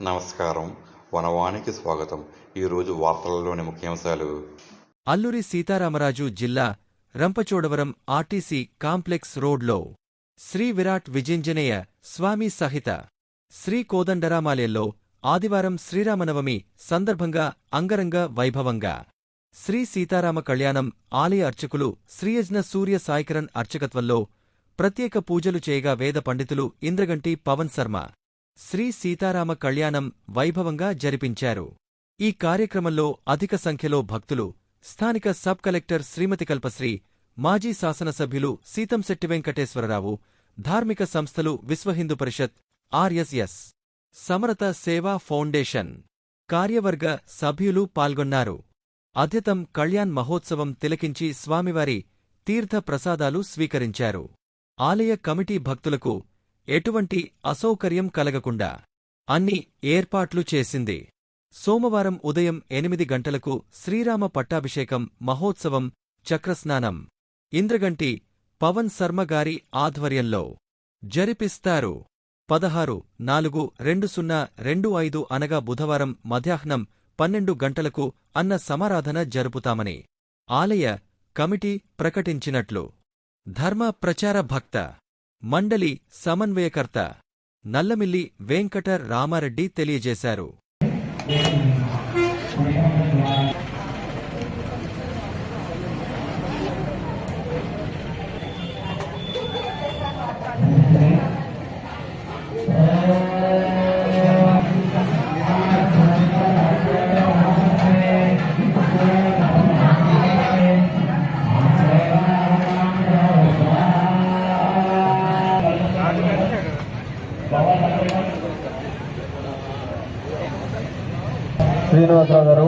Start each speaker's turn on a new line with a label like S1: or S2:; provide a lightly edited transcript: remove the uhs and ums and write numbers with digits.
S1: నమస్కారం. వనవానికి స్వాగతం. ఈరోజు వార్తలలోని ముఖ్యాంశాలు.
S2: అల్లూరి సీతారామరాజు జిల్లా రంపచోడవరం ఆర్టీసీ కాంప్లెక్స్ రోడ్లో శ్రీ విరాట్ విజయంజనేయ స్వామి సహిత శ్రీ కోదండరామాలయంలో ఆదివారం శ్రీరామనవమి సందర్భంగా అంగరంగ వైభవంగా శ్రీ సీతారామ కళ్యాణం ఆలయ అర్చకులు శ్రీయజ్ఞ సూర్య సాయికిరణ్ అర్చకత్వంలో ప్రత్యేక పూజలు చేయగా వేద పండితులు ఇంద్రగంటి పవన్ శర్మ శ్రీ సీతారామ కళ్యాణం వైభవంగా జరిపించారు. ఈ కార్యక్రమంలో అధిక సంఖ్యలో భక్తులు, స్థానిక సబ్ కలెక్టర్ శ్రీమతి కల్పశ్రీ, మాజీ శాసనసభ్యులు సీతంశెట్టి వెంకటేశ్వరరావు, ధార్మిక సంస్థలు విశ్వ హిందూ పరిషత్, ఆర్ఎస్ఎస్, సమరత సేవా ఫౌండేషన్ కార్యవర్గ సభ్యులు పాల్గొన్నారు. అద్యతం కళ్యాణ్ మహోత్సవం తిలకించి స్వామివారి తీర్థ ప్రసాదాలు స్వీకరించారు. ఆలయ కమిటీ భక్తులకు ఎటువంటి అసౌకర్యం కలగకుండా అన్ని ఏర్పాట్లు చేసింది. సోమవారం ఉదయం 8 గంటలకు శ్రీరామ పట్టాభిషేకం మహోత్సవం చక్రస్నానం ఇంద్రగంటి పవన్ శర్మ గారి ఆధ్వర్యంలో జరిపిస్తారు. 16/4/2025 అనగా బుధవారం మధ్యాహ్నం 12 గంటలకు అన్న సమారాధన జరుపుతామని ఆలయ కమిటీ ప్రకటించినట్లు ధర్మ ప్రచార భక్త మండలి సమన్వయకర్త నల్లమిల్లి వెంకట రామారెడ్డి తెలియజేశారు.
S3: శ్రీనివాసరావు గారు